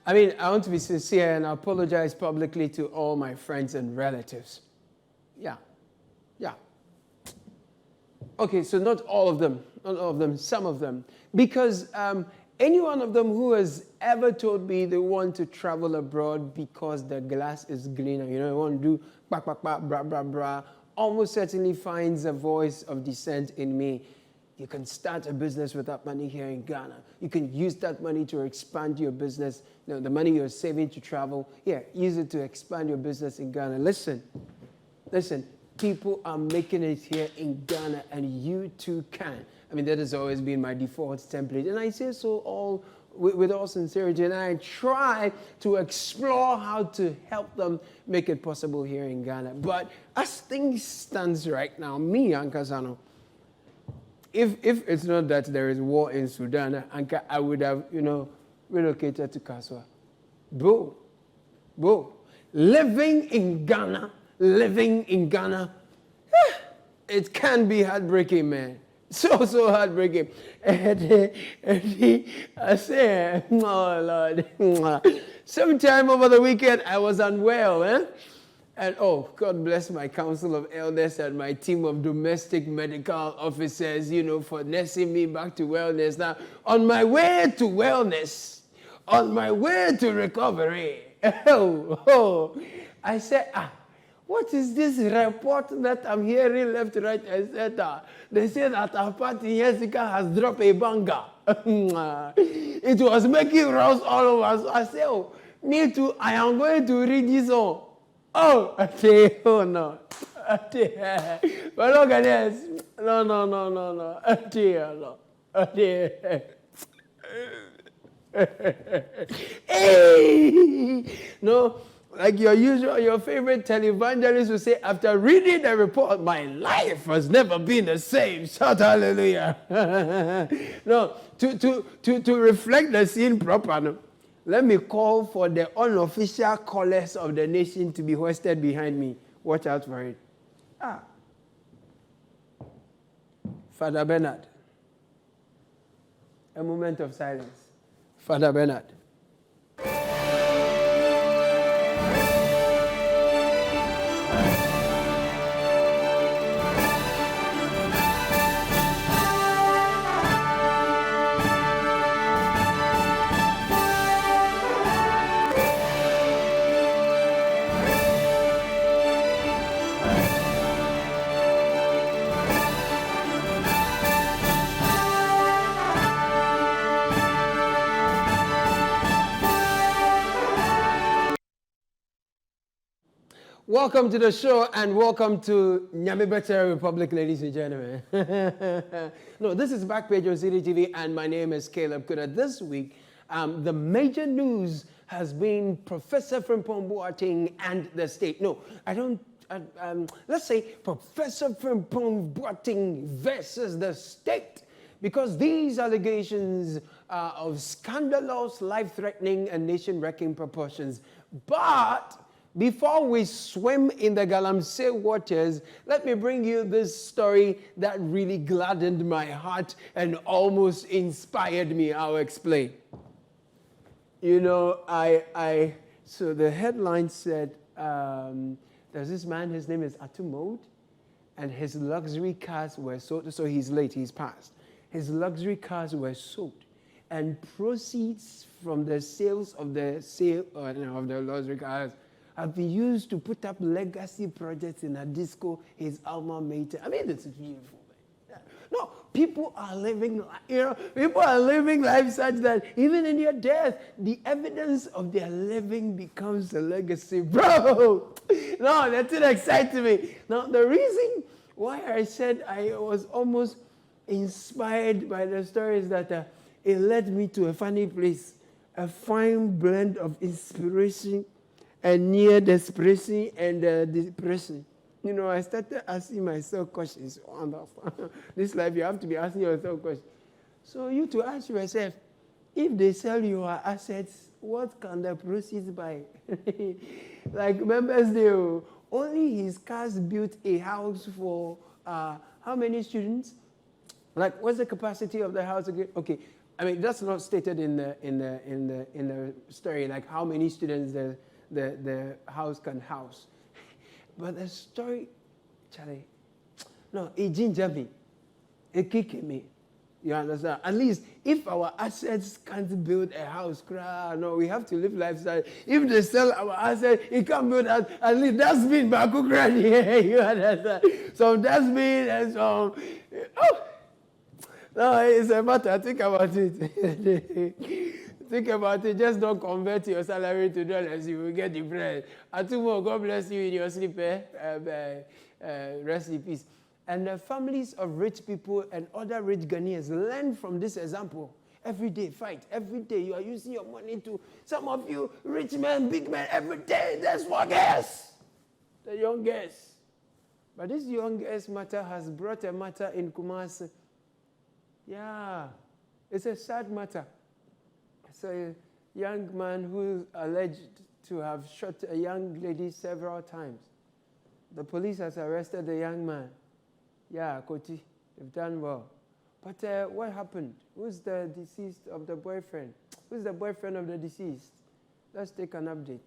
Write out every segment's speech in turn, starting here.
I mean, I want to be sincere and apologize publicly to all my friends and relatives. Yeah. Okay, so not all of them, some of them. Because any one of them who has ever told me they want to travel abroad because the grass is greener, they want to do blah, almost certainly finds a voice of dissent in me. You can start a business with that money here in Ghana. You can use that money to expand your business. The money you're saving to travel, use it to expand your business in Ghana. Listen, people are making it here in Ghana, and you too can. I mean, that has always been my default template, and I say so with all sincerity, and I try to explore how to help them make it possible here in Ghana. But as things stands right now, me, Ankasano, if it's not that there is war in Sudan, I would have, relocated to Kaswa. Bro, living in Ghana, it can be heartbreaking, man. So heartbreaking. And I say, oh Lord. Sometime over the weekend, I was unwell, And God bless my council of elders and my team of domestic medical officers, for nursing me back to wellness. Now, on my way to wellness, on my way to recovery, I said, what is this report that I'm hearing left, right, etc.? They say that our party Jessica has dropped a banger. It was making rounds all over. So I said, me too, I am going to read this on. I say, no. But look at this. No. Hey! No, like your favorite televangelist will say, after reading the report, my life has never been the same. Shout hallelujah. No, to reflect the scene proper, let me call for the unofficial colors of the nation to be hoisted behind me. Watch out for it. Father Bernard. A moment of silence. Father Bernard. Welcome to the show and welcome to Nyamibete Republic, ladies and gentlemen. No, this is Backpage on Citi TV and my name is Caleb Kuda. This week, the major news has been Professor Frimpong Boateng and the state. No, I don't, let's say Professor Frimpong Boateng versus the state. Because these allegations are of scandalous, life-threatening and nation-wrecking proportions. But before we swim in the Galamsey waters, let me bring you this story that really gladdened my heart and almost inspired me. I'll explain. So the headline said, there's this man, his name is Atumode, and his luxury cars were sold. So he's late, he's passed. His luxury cars were sold, and proceeds from the sales of the luxury cars have been used to put up legacy projects in a disco, his alma mater. I mean, this is beautiful. Man. No, people are living life such that even in their death, the evidence of their living becomes a legacy. Bro, no, that didn't excite me. Now, the reason why I said I was almost inspired by the story is that it led me to a funny place, a fine blend of inspiration and near desperation and depression. I started asking myself questions. This life, you have to be asking yourself questions. So you to ask yourself, if they sell your assets, what can the proceeds buy? Like Members Day, only his cars built a house for how many students? Like, what's the capacity of the house again? Okay, I mean, that's not stated in the story, like how many students the house can house. But the story, Charlie, no, it ginger me, it kicked me. You understand? At least if our assets can't build a house, no, we have to live lifestyle. If they sell our assets, it can't build at least dustbin, you understand? Some dustbin and some. Oh, no, it's a matter. Think about it. Think about it. Just don't convert your salary to dollars. You will get depressed. Atumo, God bless you in your sleep. Rest in peace. And the families of rich people and other rich Ghanaians learn from this example. Every day, fight. Every day, you are using your money to, some of you, rich men, big men, every day, that's for girls. The young girls. But this young girls matter has brought a matter in Kumasi. Yeah, it's a sad matter. It's a young man who is alleged to have shot a young lady several times. The police has arrested the young man. Yeah, Koti, they've done well. But what happened? Who's the deceased of the boyfriend? Who's the boyfriend of the deceased? Let's take an update.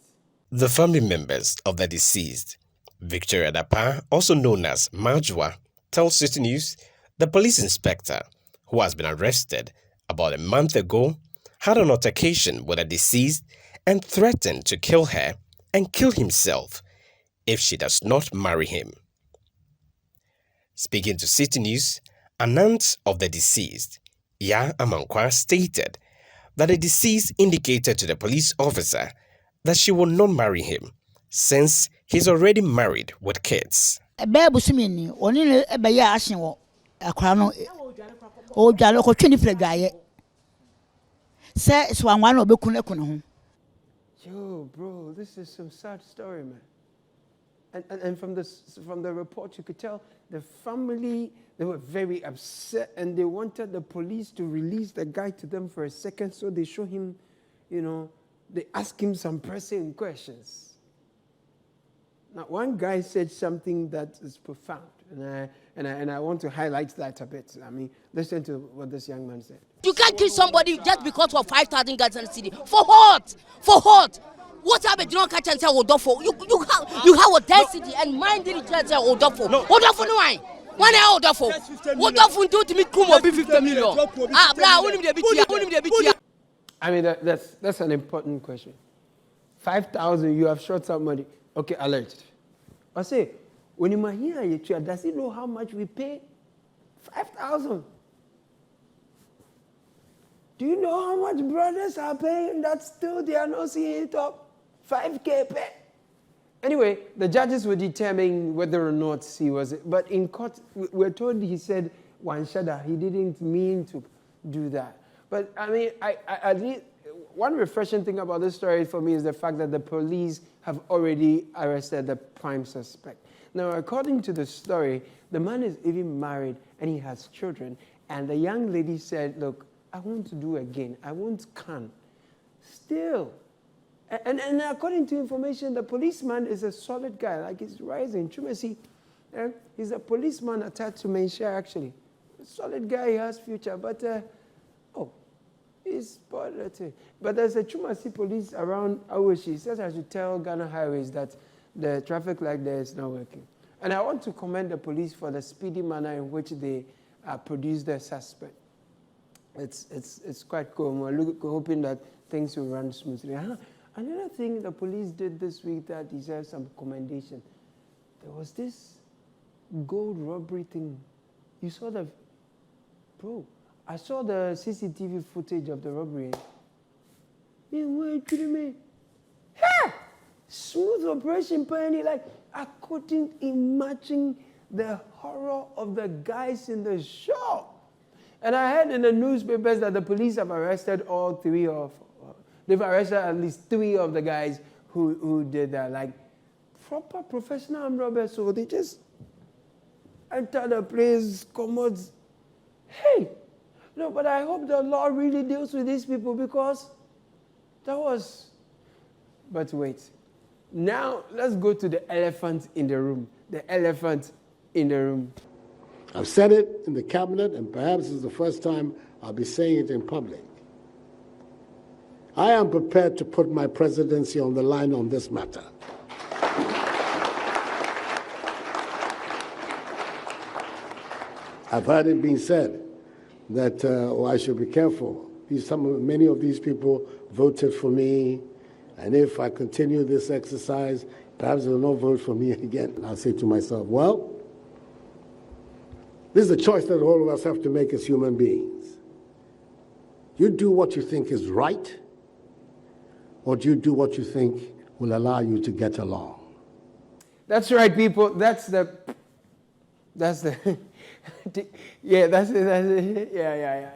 The family members of the deceased, Victoria Dapa, also known as Majwa, tells Citi News the police inspector, who has been arrested about a month ago, had an altercation with the deceased and threatened to kill her and kill himself if she does not marry him. Speaking to Citi News, an aunt of the deceased, Ya Amankwa, stated that the deceased indicated to the police officer that she will not marry him since he's already married with kids. Yo, bro, this is some sad story, man. And from the report, you could tell the family, they were very upset and they wanted the police to release the guy to them for a second so they show him, they ask him some pressing questions. Now, one guy said something that is profound, and I want to highlight that a bit. I mean, listen to what this young man said. You can't kill somebody just because of 5,000 guys in the city. For what? For what? What happened? You don't catch and say Odofo. You have a density and mind didn't say Odofo. Odofo no wine. One hour Odofo. Odofo do to me Kumo be 50 million. Ah, blah, only the BT. I mean, that's an important question. 5,000, you have shot somebody. Okay, alleged. I say, when you hear does he know how much we pay? 5,000. Do you know how much brothers are paying that still they are not seeing it up? 5K pay. Anyway, the judges will determine whether or not he was. But in court, we're told he said one shada. He didn't mean to do that. But I mean, one refreshing thing about this story for me is the fact that the police have already arrested the prime suspect. Now, according to the story, the man is even married and he has children. And the young lady said, look, I want to do again. I won't can. Still. And according to information, the policeman is a solid guy. Like he's rising. Chumesi, he's a policeman attached to Menshire, actually. A solid guy, he has future. But, he's bothered. But there's a Chumasi police around Awoshi. He says I should tell Ghana Highways that the traffic light there is not working. And I want to commend the police for the speedy manner in which they produced the suspect. It's quite cool. We're hoping that things will run smoothly. Another thing the police did this week that deserves some commendation. There was this gold robbery thing. You saw the... Bro, I saw the CCTV footage of the robbery. Hey! Smooth operation, Penny. Like, I couldn't imagine the horror of the guys in the shop. And I heard in the newspapers that the police have arrested they've arrested at least 3 of the guys who did that. Like, proper professional armed robbers. So they just enter the place, commode. Hey! No, but I hope the law really deals with these people because that was... But wait. Now, let's go to the elephant in the room. The elephant in the room. I've said it in the cabinet, and perhaps it's the first time I'll be saying it in public. I am prepared to put my presidency on the line on this matter. I've heard it being said that I should be careful. Many of these people voted for me, and if I continue this exercise, perhaps they will not vote for me again. And I'll say to myself, well, this is a choice that all of us have to make as human beings. You do what you think is right, or do you do what you think will allow you to get along? That's right, people. That's the yeah, that's it. Yeah.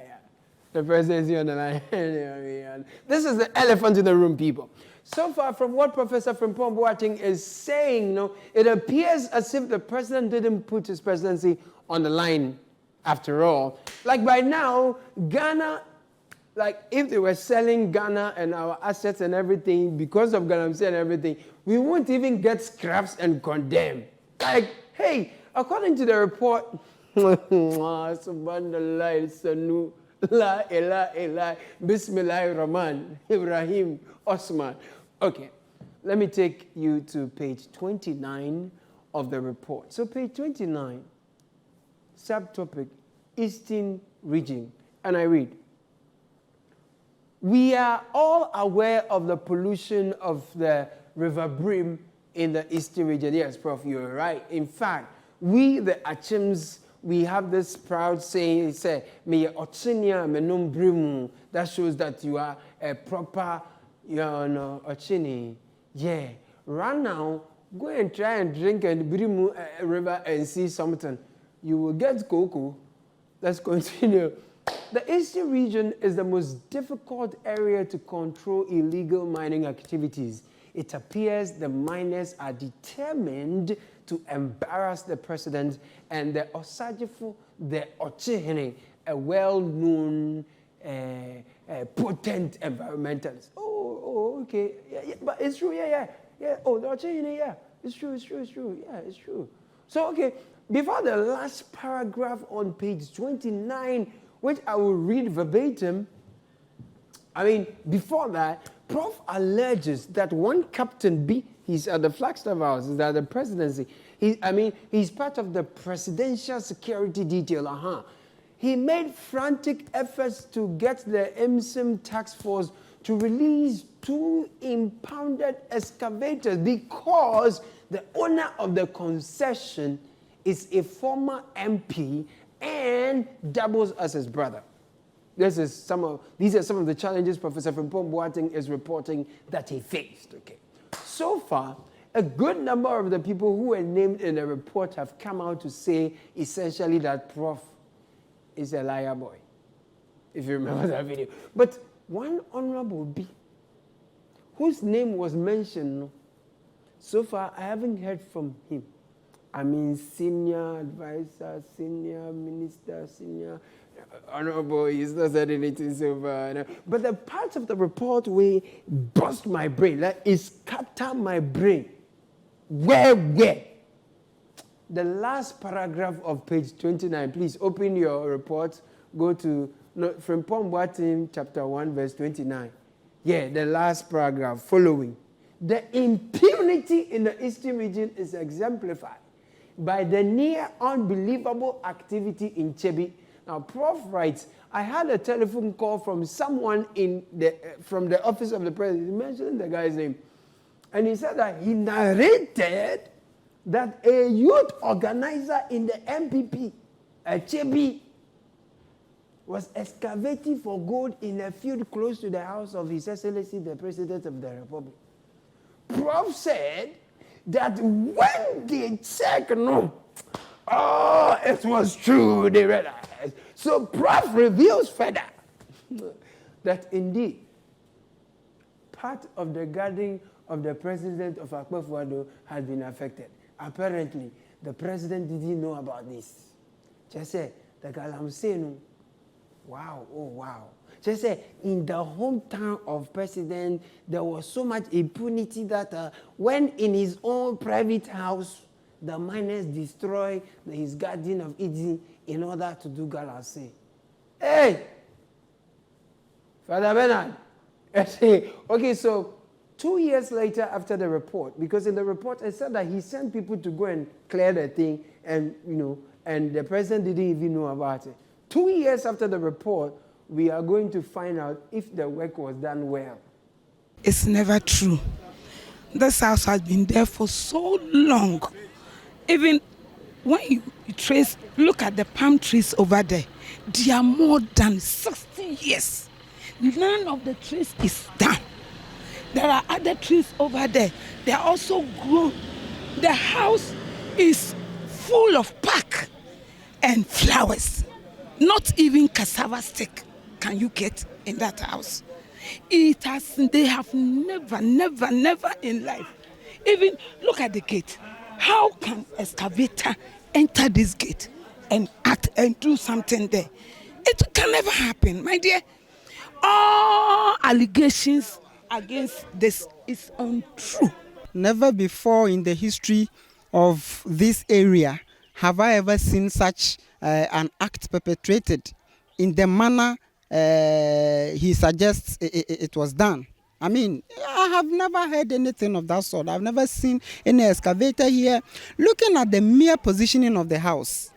The presidency on the line. This is the elephant in the room, people. So far from what Professor Frimpong Boateng is saying, it appears as if the president didn't put his presidency on the line after all. Like by now, Ghana, like if they were selling Ghana and our assets and everything, because of Ghana and everything, we won't even get scraps and condemn. Like, hey, according to the report, Subhanallah, Sanu, La ilaha Bismillahir Rahman, Ibrahim, Osman. Okay, let me take you to page 29 of the report. So page 29, subtopic, Eastern Region. And I read, we are all aware of the pollution of the River Brim in the Eastern Region. Yes, Prof, you're right. In fact, we, the Achims, we have this proud saying, say, me Ochinia, me num brimu. That shows that you are a proper, Ochini. Yeah. Right now, go and try and drink and brimu river and see something. You will get cocoa. Let's continue. The Eastern Region is the most difficult area to control illegal mining activities. It appears the miners are determined to embarrass the president and the Osajifo, the Ochihene, a well-known, potent environmentalist. Oh, okay. Yeah, but it's true, yeah. Oh, the Ochihene, yeah. It's true. Yeah, it's true. So, okay, before the last paragraph on page 29, which I will read verbatim, before that, Prof alleges that one Captain B, he's at the Flagstaff House, is at the presidency. He's part of the presidential security detail. He made frantic efforts to get the MSIM task force to release 2 impounded excavators because the owner of the concession is a former MP and doubles as his brother. These are some of the challenges Professor Frimpong Boateng is reporting that he faced. Okay. So far, a good number of the people who were named in the report have come out to say essentially that Prof is a liar boy, if you remember that video. But one honorable B, whose name was mentioned, so far I haven't heard from him. Senior advisor, senior minister, senior honorable, he's not said anything so far. But the part of the report where bust my brain, like it scatter my brain. Where? The last paragraph of page 29, please open your report, go to Frimpong Boateng chapter 1, verse 29. Yeah, the last paragraph following. The impunity in the Eastern Region is exemplified by the near unbelievable activity in Chebi. Now, Prof writes, I had a telephone call from someone from the office of the president. He mentioned the guy's name. And he said that he narrated that a youth organizer in the MPP, Chebi, was excavating for gold in a field close to the house of His Excellency, the President of the Republic. Prof said that when they checked, it was true, they realized. So Prof reveals further that indeed part of the garden of the president of Akpofo-Addo had been affected. Apparently, the president didn't know about this. Just say, the Galamsenu, wow. Just say, in the hometown of president, there was so much impunity that when in his own private house, the miners destroy his Garden of Eden in order to do galamsey. Hey! Father Bernard. Okay, so 2 years later after the report, because in the report it said that he sent people to go and clear the thing, and and the president didn't even know about it. 2 years after the report, we are going to find out if the work was done well. It's never true. This house has been there for so long. Even when you trace, look at the palm trees over there. They are more than 60 years. None of the trees is down. There are other trees over there. They are also grown. The house is full of park and flowers. Not even cassava stick can you get in that house. They have never in life. Even look at the gate. How can excavator enter this gate and act and do something there? It can never happen, my dear. All allegations against this is untrue. Never before in the history of this area have I ever seen such an act perpetrated in the manner he suggests it was done. I mean, I have never heard anything of that sort. I've never seen any excavator here. Looking at the mere positioning of the house,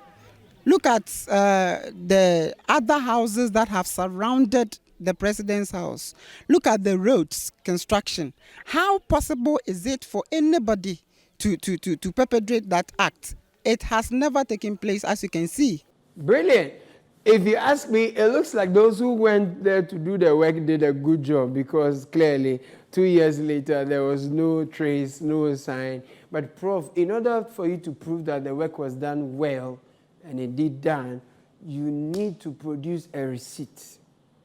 look at the other houses that have surrounded the president's house. Look at the roads construction. How possible is it for anybody to perpetrate that act? It has never taken place, as you can see. Brilliant. If you ask me, it looks like those who went there to do the work did a good job, because clearly 2 years later there was no trace, no sign. But Prof, in order for you to prove that the work was done well and indeed done, you need to produce a receipt.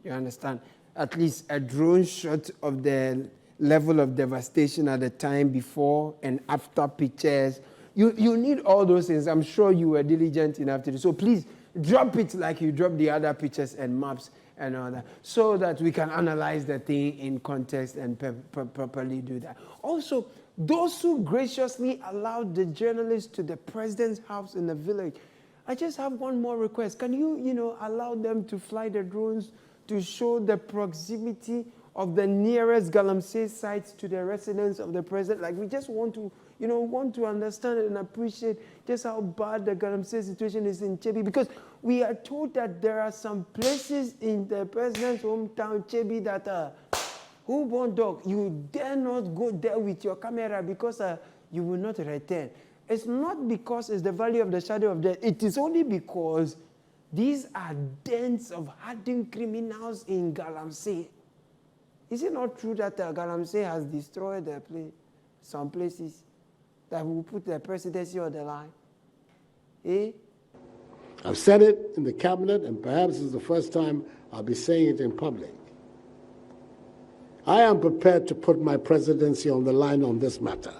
You understand? At least a drone shot of the level of devastation at the time before and after pictures. You need all those things. I'm sure you were diligent enough to do. So please drop it like you drop the other pictures and maps and all that, so that we can analyze the thing in context and properly do that. Also, those who graciously allowed the journalists to the president's house in the village, I just have one more request. Can you, allow them to fly the drones to show the proximity of the nearest galamsey sites to the residence of the president? Like, we just want to, understand and appreciate just how bad the galamsey situation is in Chebi, because we are told that there are some places in the president's hometown, Chebi, that are, who born dog, you dare not go there with your camera, because you will not return. It's not because it's the valley of the shadow of death. It is only because these are dens of hardened criminals in Galamsey. Is it not true that Galamsey has destroyed some places that will put the presidency on the line? Eh? I've said it in the cabinet, and perhaps it's the first time I'll be saying it in public. I am prepared to put my presidency on the line on this matter.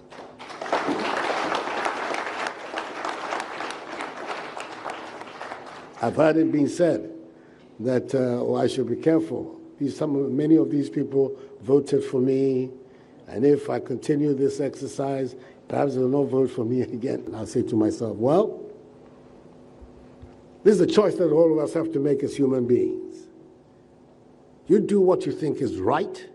I've heard it being said that I should be careful. Many of these people voted for me, and if I continue this exercise, perhaps they will not vote for me again. And I'll say to myself, well, this is a choice that all of us have to make as human beings. You do what you think is right,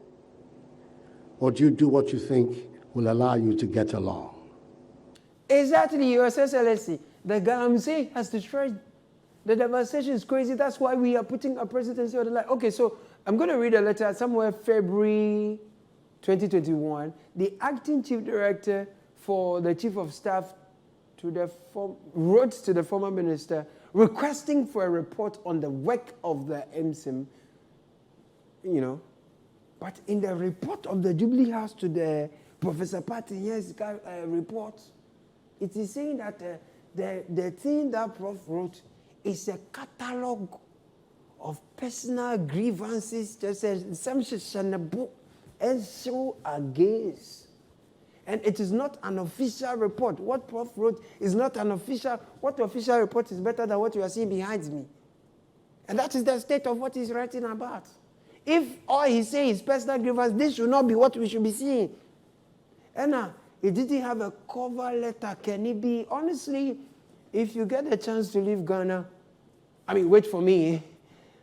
or do you do what you think will allow you to get along? Exactly, Your Excellency. The Galamsey has destroyed. The devastation is crazy. That's why we are putting a presidency on the line. Okay, so I'm going to read a letter somewhere February 2021. The acting chief director for the chief of staff wrote to the former minister requesting for a report on the work of the MSIM, But in the report of the Jubilee House to the Professor Patin's report, it is saying that the thing that Prof wrote is a catalogue of personal grievances, and so against. And it is not an official report. What Prof wrote is not an official. What official report is better than what you are seeing behind me? And that is the state of what he's writing about. If all he's saying is personal grievance, this should not be what we should be seeing. And It didn't have a cover letter. Can it be? Honestly, if you get a chance to leave Ghana, I mean, wait for me.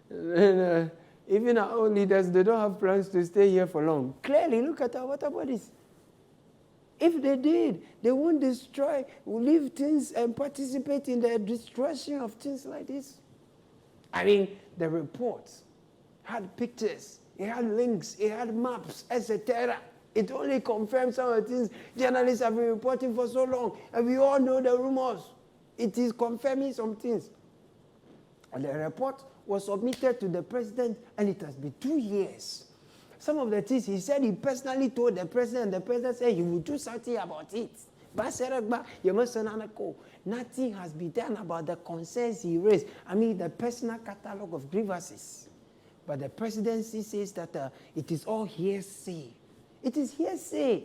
And, even our own leaders, they don't have plans to stay here for long. Clearly, look at our water bodies. If they did, they won't leave things and participate in the destruction of things like this. I mean, the reports had pictures, it had links, it had maps, etc. It only confirms some of the things journalists have been reporting for so long, and we all know the rumors. It is confirming some things. And the report was submitted to the president, and it has been 2 years. Some of the things he said, he personally told the president, and the president said he would do something about it. Nothing has been done about the concerns he raised. I mean, the personal catalog of grievances. But the presidency says that it is all hearsay. It is hearsay.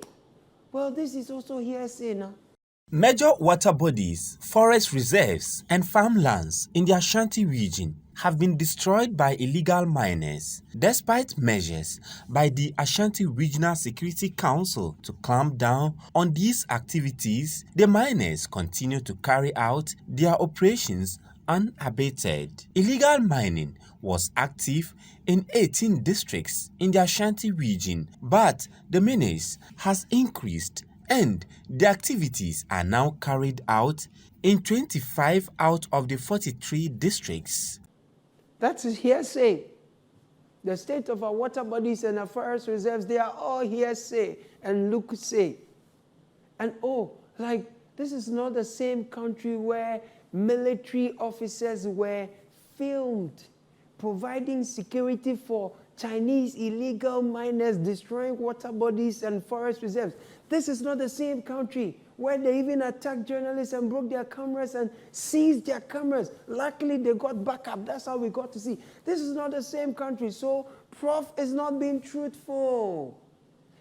Well, this is also hearsay now. Major water bodies, forest reserves, and farmlands in the Ashanti region have been destroyed by illegal miners. Despite measures by the Ashanti Regional Security Council to clamp down on these activities, the miners continue to carry out their operations unabated. Illegal mining was active in 18 districts in the Ashanti region, but the menace has increased and the activities are now carried out in 25 out of the 43 districts. That's hearsay. The state of our water bodies and our forest reserves, they are all hearsay and look-say. And this is not the same country where military officers were filmed providing security for Chinese illegal miners destroying water bodies and forest reserves. This is not the same country where they even attacked journalists and broke their cameras and seized their cameras. Luckily, they got backup. That's how we got to see. This is not the same country. So, Prof is not being truthful.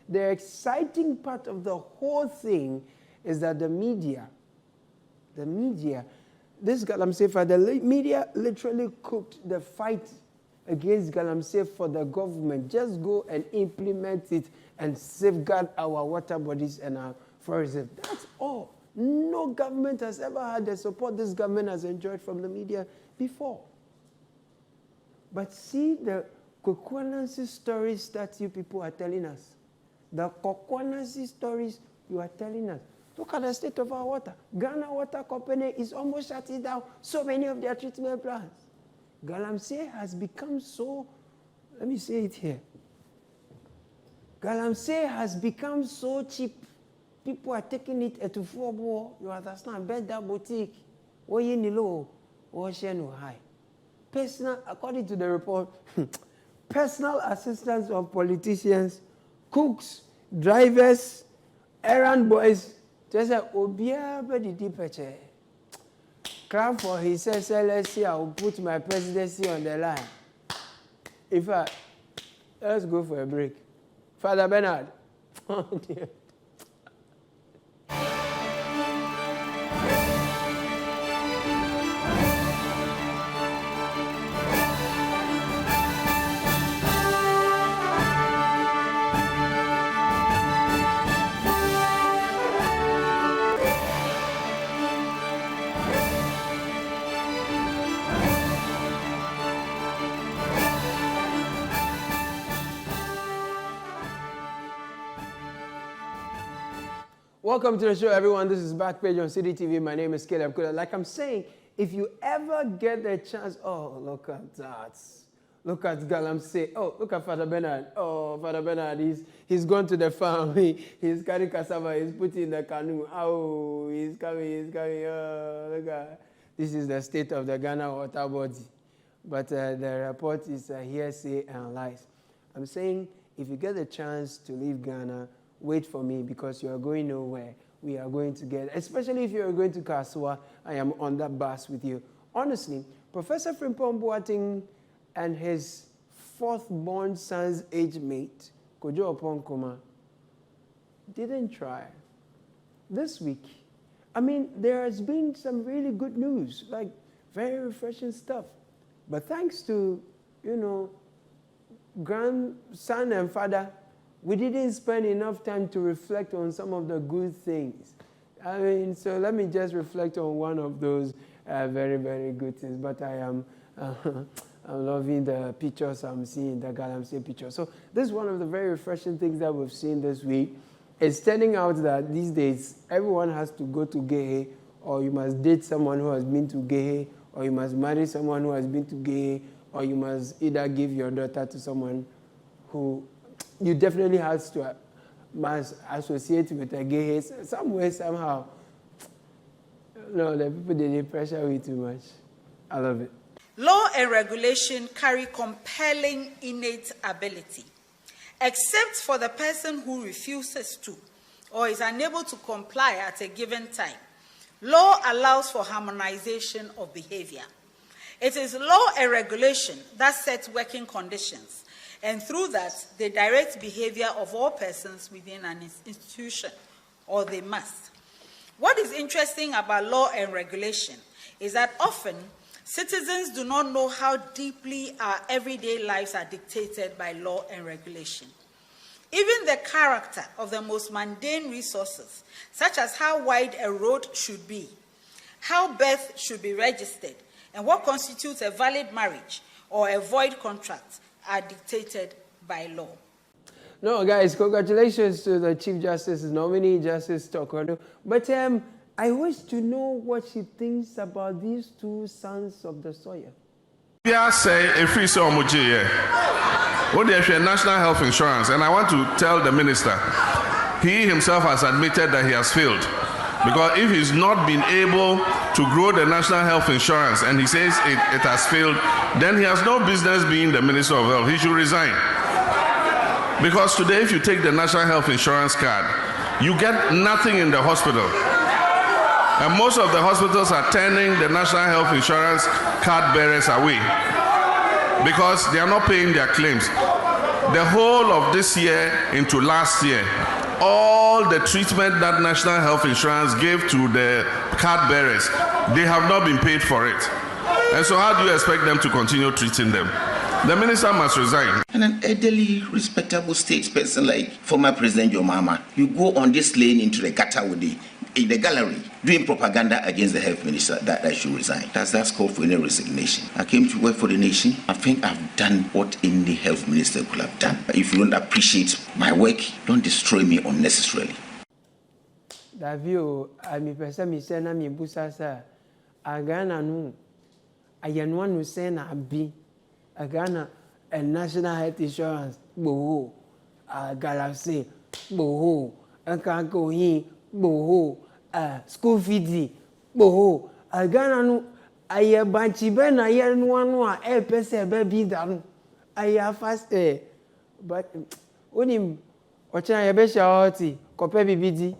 The exciting part of the whole thing is that the media, this Galamsey, the media literally cooked the fight against Galamsey for the government. Just go and implement it and safeguard our water bodies and our forests. That's all. No government has ever had the support this government has enjoyed from the media before. But see the Kokwanansi stories that you people are telling us. The Kokwanansi stories you are telling us. Look at the state of our water. Ghana Water Company is almost shutting down so many of their treatment plants. Galamsey has become so, let me say it here. Galamsey has become so cheap. People are taking it at 4 bob. You understand? Bet that boutique. Or low, or no high. Personal, according to the report, personal assistants of politicians, cooks, drivers, errand boys. Just like Obia, but the deeper chair. Crap for he says, let's see, I will put my presidency on the line. In fact, let's go for a break. Father Bernard. Oh, dear. Welcome to the show, everyone. This is Backpage on Citi TV. My name is Caleb Kuda. Like I'm saying, if you ever get the chance, oh, look at that. Look at Galamsey. Oh, look at Father Bernard. Oh, Father Bernard, he's gone to the farm. He's carrying cassava. He's putting in the canoe. Oh, he's coming. Oh, look at this is the state of the Ghana water body. But the report is hearsay and lies. I'm saying, if you get the chance to leave Ghana, wait for me because you are going nowhere. We are going together, especially if you are going to Kasua. I am on that bus with you. Honestly, Professor Frimpong Boateng and his 4th-born son's age mate, Kojo Oponkoma, didn't try. This week, I mean, there has been some really good news, like very refreshing stuff. But thanks to, grandson and father, we didn't spend enough time to reflect on some of the good things. I mean, so let me just reflect on one of those very, very good things. But I am I'm loving the pictures I'm seeing, the Galamsey picture. So this is one of the very refreshing things that we've seen this week. It's turning out that these days, everyone has to go to Gehe, or you must date someone who has been to Gehe, or you must marry someone who has been to Gehe, or you must either give your daughter to someone who you definitely must associate with a Gehe. Some way, somehow. No, the people, they pressure you too much. I love it. Law and regulation carry compelling innate ability, except for the person who refuses to or is unable to comply at a given time. Law allows for harmonization of behavior. It is law and regulation that set working conditions, and through that, they direct behavior of all persons within an institution, or they must. What is interesting about law and regulation is that often citizens do not know how deeply our everyday lives are dictated by law and regulation. Even the character of the most mundane resources, such as how wide a road should be, how birth should be registered, and what constitutes a valid marriage or a void contract, are dictated by law. No, guys, congratulations to the Chief Justice nominee, Justice Tokono. But I wish to know what she thinks about these two sons of the soil. Yeah, say a free so much what they have national health insurance, and I want to tell the minister, he himself has admitted that he has failed. Because if he's not been able to grow the national health insurance and he says it has failed, then he has no business being the Minister of Health. He should resign. Because today, if you take the national health insurance card, you get nothing in the hospital. And most of the hospitals are turning the national health insurance card bearers away because they are not paying their claims. The whole of this year into last year, all the treatment that national health insurance gave to the card bearers, they have not been paid for it. And so how do you expect them to continue treating them? The minister must resign. And an elderly, respectable statesperson like former President John Mahama, you go on this lane into the gutter with in the gallery, doing propaganda against the health minister that I should resign. That's called for any resignation. I came to work for the nation. I think I've done what any health minister could have done. But if you don't appreciate my work, don't destroy me unnecessarily. Davio, ami pesa mi sena mi busasa agana nu ayanwa nu sena abi agana a national health insurance boho Galamsey boho ankanko yin boho school fees boho agana nu aye banchi be na ye nu anu a e pese be bi danu aye fast but onim ochana ye be shawti kope bibidi